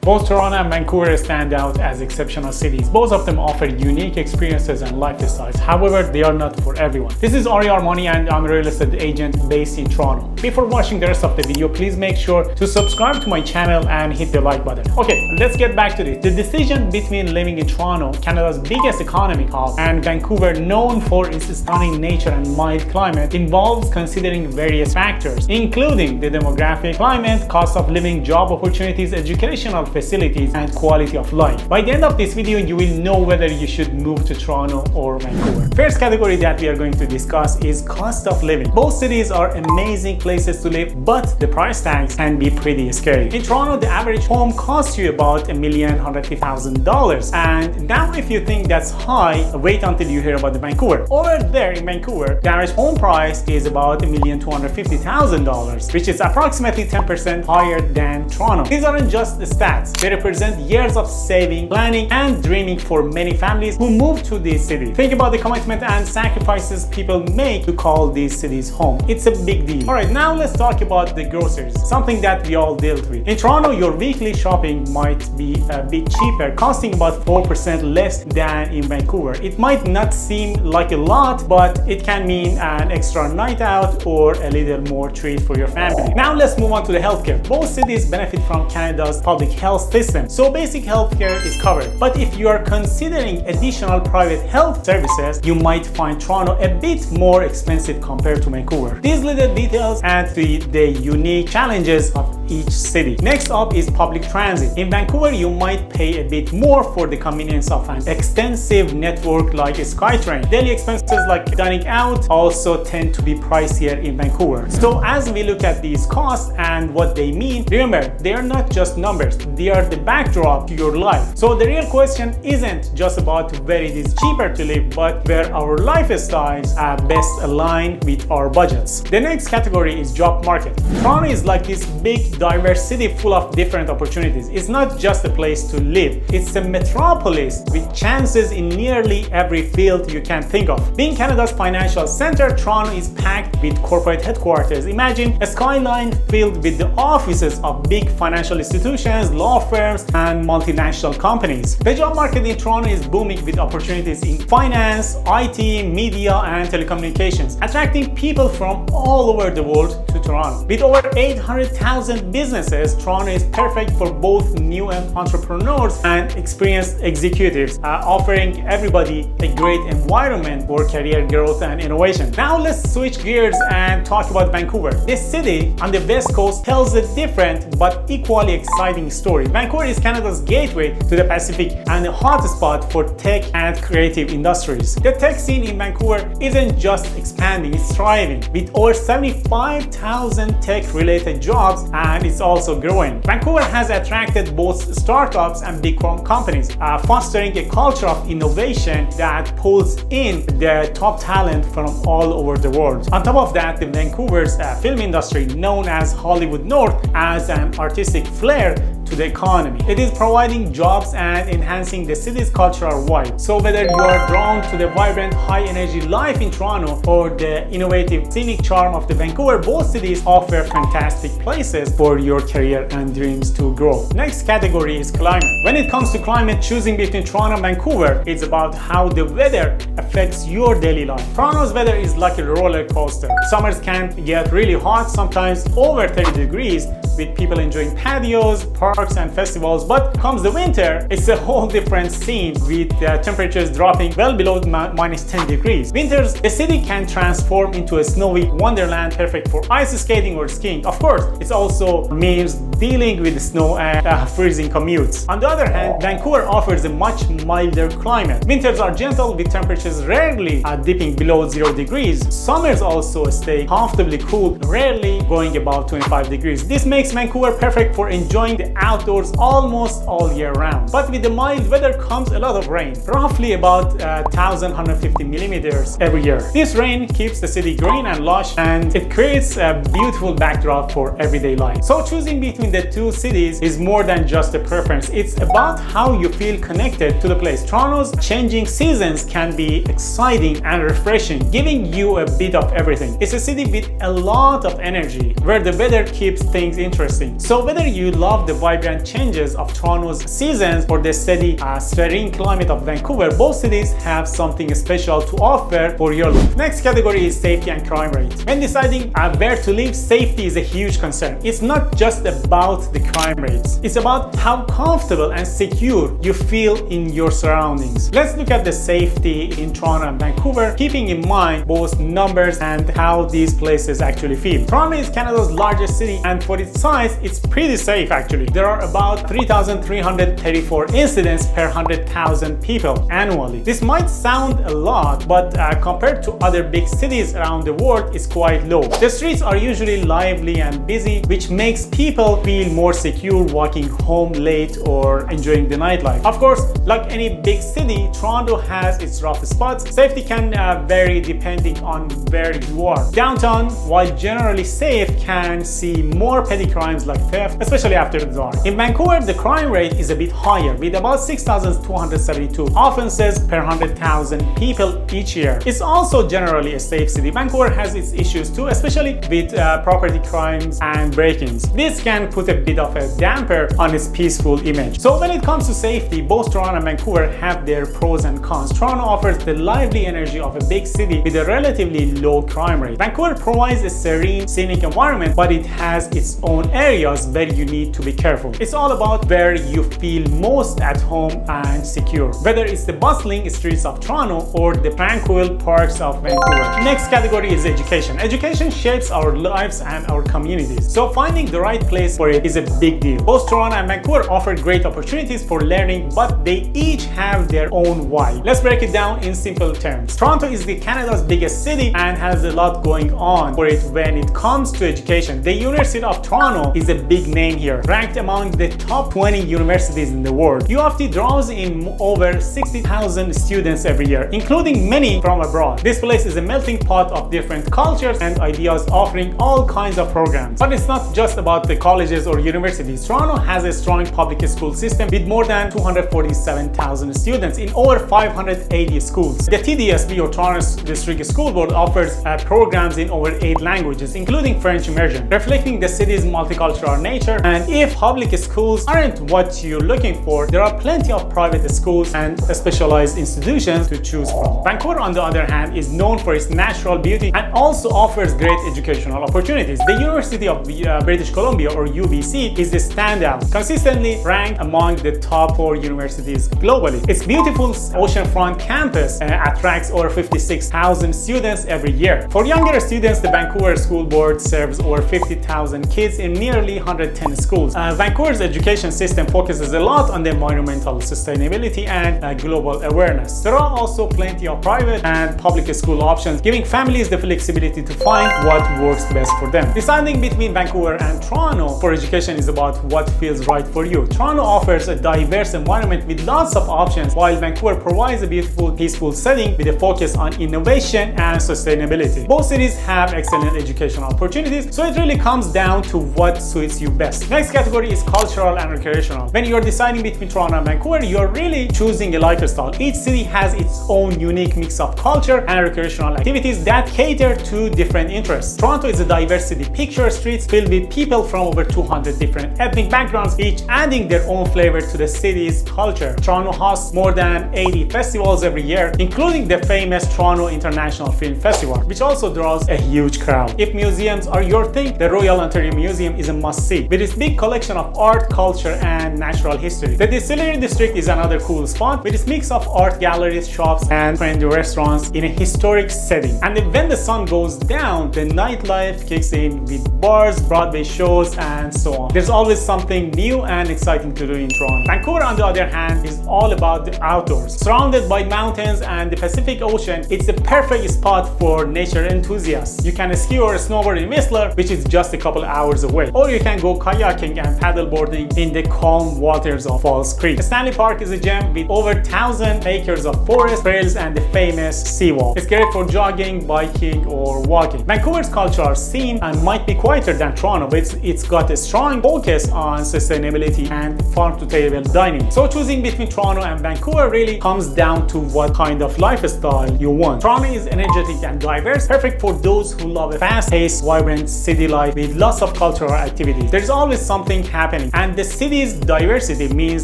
Both Toronto and Vancouver stand out as exceptional cities. Both of them offer unique experiences and lifestyles. However, they are not for everyone. This is Armani and I'm a real estate agent based in Toronto. Before watching the rest of the video, please make sure to subscribe to my channel and hit the like button. Okay, let's get back to this. The decision between living in Toronto, Canada's biggest economic hub, and Vancouver, known for its stunning nature and mild climate, involves considering various factors, including the demographic, climate, cost of living, job opportunities, educational facilities, and quality of life. By the end of this video, you will know whether you should move to Toronto or Vancouver. First category that we are going to discuss is cost of living. Both cities are amazing places to live, but the price tags can be pretty scary. In Toronto, the average home costs you about $1,150,000. And now if you think that's high, wait until you hear about the Vancouver. Over there in Vancouver, the average home price is about $1,250,000, which is approximately 10% higher than Toronto. These aren't just the stats. They represent years of saving, planning, and dreaming for many families who move to this city. Think about the commitment and sacrifices people make to call these cities home. It's a big deal. Alright, now let's talk about the groceries, something that we all dealt with. In Toronto, your weekly shopping might be a bit cheaper, costing about 4% less than in Vancouver. It might not seem like a lot, but it can mean an extra night out or a little more treat for your family. Now let's move on to the healthcare. Both cities benefit from Canada's public health system, so basic healthcare is covered. But if you are considering additional private health services, you might find Toronto a bit more expensive compared to Vancouver. These little details add to the unique challenges of each city. Next up is public transit. In Vancouver, you might pay a bit more for the convenience of an extensive network like SkyTrain. Daily expenses like dining out also tend to be pricier in Vancouver. So as we look at these costs and what they mean, remember, they are not just numbers, they are the backdrop to your life. So the real question isn't just about where it is cheaper to live, but where our lifestyles are best aligned with our budgets. The next category is job market. Toronto is like this big, diverse city full of different opportunities. It's not just a place to live, it's a metropolis with chances in nearly every field you can think of. Being Canada's financial center, Toronto is packed with corporate headquarters. Imagine a skyline filled with the offices of big financial institutions, law firms, and multinational companies. The job market in Toronto is booming with opportunities in finance, IT, media, and telecommunications, attracting people from all over the world to Toronto. With over 800,000 businesses, Toronto is perfect for both new entrepreneurs and experienced executives, offering everybody a great environment for career growth and innovation. Now let's switch gears and talk about Vancouver. This city on the west coast tells a different but equally exciting story. Vancouver is Canada's gateway to the Pacific and a hotspot for tech and creative industries. The tech scene in Vancouver isn't just expanding, it's thriving with over 75,000 tech-related jobs, and it's also growing. Vancouver has attracted both startups and big companies, fostering a culture of innovation that pulls in the top talent from all over the world. On top of that, the Vancouver's film industry, known as Hollywood North, adds an artistic flair to the economy. It is providing jobs and enhancing the city's cultural vibe. So whether you are drawn to the vibrant, high-energy life in Toronto or the innovative, scenic charm of the Vancouver, both cities offer fantastic places for your career and dreams to grow. Next category is climate. When it comes to climate, choosing between Toronto and Vancouver is about how the weather affects your daily life. Toronto's weather is like a roller coaster. Summers can get really hot, sometimes over 30 degrees, with people enjoying patios, parks, and festivals. But comes the winter, it's a whole different scene with temperatures dropping well below minus 10 degrees. Winters, the city can transform into a snowy wonderland perfect for ice skating or skiing. Of course, it also means dealing with snow and freezing commutes. On the other hand, Vancouver offers a much milder climate. Winters are gentle with temperatures rarely dipping below 0 degrees. Summers also stay comfortably cool, rarely going above 25 degrees. This makes Vancouver perfect for enjoying the outdoors almost all year round. But with the mild weather comes a lot of rain, roughly about 1,150 millimeters every year. This rain keeps the city green and lush, and it creates a beautiful backdrop for everyday life. So choosing between the two cities is more than just a preference. It's about how you feel connected to the place. Toronto's changing seasons can be exciting and refreshing, giving you a bit of everything. It's a city with a lot of energy, where the weather keeps things interesting interesting. So whether you love the vibrant changes of Toronto's seasons or the steady, serene climate of Vancouver, both cities have something special to offer for your life. Next category is safety and crime rate. When deciding where to live, safety is a huge concern. It's not just about the crime rates. It's about how comfortable and secure you feel in your surroundings. Let's look at the safety in Toronto and Vancouver, keeping in mind both numbers and how these places actually feel. Toronto is Canada's largest city, and for its size, it's pretty safe actually. There are about 3,334 incidents per 100,000 people annually. This might sound a lot, but compared to other big cities around the world, it's quite low. The streets are usually lively and busy, which makes people feel more secure walking home late or enjoying the nightlife. Of course, like any big city, Toronto has its rough spots. Safety can vary depending on where you are. Downtown, while generally safe, can see more petty crimes like theft, especially after the dark. In Vancouver, the crime rate is a bit higher, with about 6,272 offenses per 100,000 people each year. It's also generally a safe city. Vancouver has its issues too, especially with property crimes and break-ins. This can put a bit of a damper on its peaceful image. So when it comes to safety, both Toronto and Vancouver have their pros and cons. Toronto offers the lively energy of a big city with a relatively low crime rate. Vancouver provides a serene, scenic environment, but it has its own areas where you need to be careful. It's all about where you feel most at home and secure, whether it's the bustling streets of Toronto or the tranquil parks of Vancouver. Next category is education. Education shapes our lives and our communities, so finding the right place for it is a big deal. Both Toronto and Vancouver offer great opportunities for learning, but they each have their own why. Let's break it down in simple terms. Toronto is Canada's biggest city and has a lot going on for it when it comes to education. The University of Toronto is a big name here, ranked among the top 20 universities in the world. U of T draws in over 60,000 students every year, including many from abroad. This place is a melting pot of different cultures and ideas, offering all kinds of programs. But it's not just about the colleges or universities. Toronto has a strong public school system with more than 247,000 students in over 580 schools. The TDSB, or Toronto District School Board, offers programs in over 8 languages, including French immersion, reflecting the city's multicultural nature. And if public schools aren't what you're looking for, there are plenty of private schools and specialized institutions to choose from. Vancouver, on the other hand, is known for its natural beauty and also offers great educational opportunities. The University of British Columbia, or UBC, is the standout, consistently ranked among the top 4 universities globally. Its beautiful oceanfront campus attracts over 56,000 students every year. For younger students, the Vancouver School Board serves over 50,000 kids in nearly 110 schools. Vancouver's education system focuses a lot on the environmental sustainability and global awareness. There are also plenty of private and public school options, giving families the flexibility to find what works best for them. Deciding between Vancouver and Toronto for education is about what feels right for you. Toronto offers a diverse environment with lots of options, while Vancouver provides a beautiful, peaceful setting with a focus on innovation and sustainability. Both cities have excellent educational opportunities, so it really comes down to what suits you best. Next category is cultural and recreational. When you're deciding between Toronto and Vancouver, you're really choosing a lifestyle. Each city has its own unique mix of culture and recreational activities that cater to different interests. Toronto is a diverse city. Picture streets filled with people from over 200 different ethnic backgrounds, each adding their own flavor to the city's culture. Toronto hosts more than 80 festivals every year, including the famous Toronto International Film Festival, which also draws a huge crowd. If museums are your thing, the Royal Ontario Museum is a must-see, with its big collection of art, culture, and natural history. The Distillery District is another cool spot, with its mix of art galleries, shops, and trendy restaurants in a historic setting. And when the sun goes down, the nightlife kicks in with bars, Broadway shows, and so on. There's always something new and exciting to do in Toronto. Vancouver, on the other hand, is all about the outdoors. Surrounded by mountains and the Pacific Ocean, it's the perfect spot for nature enthusiasts. You can ski or snowboard in Whistler, which is just a couple hours away, or you can go kayaking and paddleboarding in the calm waters of Falls Creek. Stanley Park is a gem with over 1,000 acres of forest, trails, and the famous seawall. It's great for jogging, biking, or walking. Vancouver's cultural scene might be quieter than Toronto, but it's got a strong focus on sustainability and farm-to-table dining. So choosing between Toronto and Vancouver really comes down to what kind of lifestyle you want. Toronto is energetic and diverse, perfect for those who love a fast-paced, vibrant city life with lots of cultural cultural activities. There's always something happening, and the city's diversity means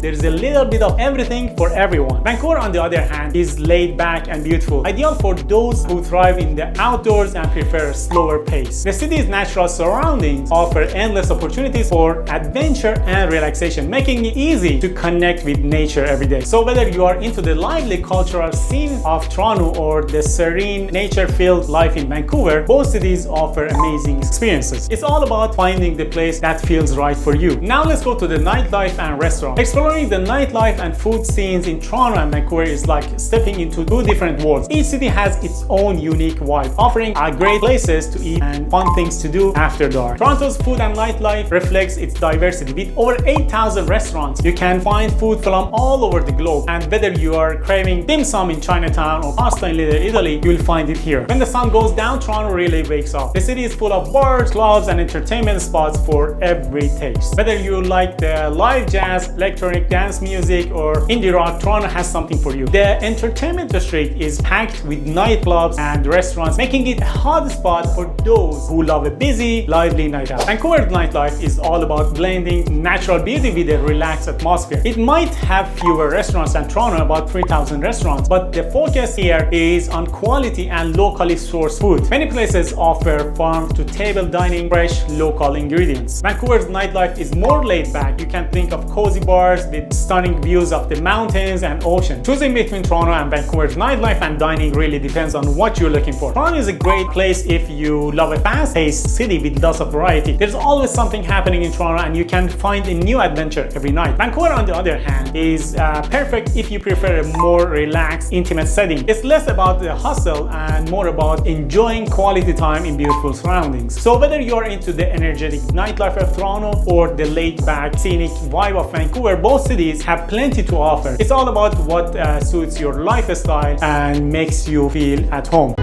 there's a little bit of everything for everyone. Vancouver, on the other hand, is laid back and beautiful, ideal for those who thrive in the outdoors and prefer a slower pace. The city's natural surroundings offer endless opportunities for adventure and relaxation, making it easy to connect with nature every day. So whether you are into the lively cultural scene of Toronto or the serene, nature-filled life in Vancouver, both cities offer amazing experiences. It's all about finding the place that feels right for you. Now let's go to the nightlife and restaurant. Exploring the nightlife and food scenes in Toronto and Vancouver is like stepping into two different worlds. Each city has its own unique vibe, offering great places to eat and fun things to do after dark. Toronto's food and nightlife reflects its diversity. With over 8,000 restaurants, you can find food from all over the globe, and whether you are craving dim sum in Chinatown or pasta in Little Italy, you'll find it here. When the sun goes down, Toronto really wakes up. The city is full of bars, clubs, and entertainment spots for every taste. Whether you like the live jazz, electronic dance music, or indie rock, Toronto has something for you. The entertainment district is packed with nightclubs and restaurants, making it a hot spot for those who love a busy, lively night out. Vancouver's nightlife is all about blending natural beauty with a relaxed atmosphere. It might have fewer restaurants than Toronto, about 3,000 restaurants, but the focus here is on quality and locally sourced food. Many places offer farm-to-table dining, fresh local ingredients. Vancouver's nightlife is more laid back. You can think of cozy bars with stunning views of the mountains and ocean. Choosing between Toronto and Vancouver's nightlife and dining really depends on what you're looking for. Toronto is a great place if you love a fast-paced city with lots of variety. There's always something happening in Toronto, and you can find a new adventure every night. Vancouver, on the other hand, is perfect if you prefer a more relaxed, intimate setting. It's less about the hustle and more about enjoying quality time in beautiful surroundings. So whether you're into the energetic nightlife of Toronto or the laid-back, scenic vibe of Vancouver, both cities have plenty to offer. It's all about what suits your lifestyle and makes you feel at home.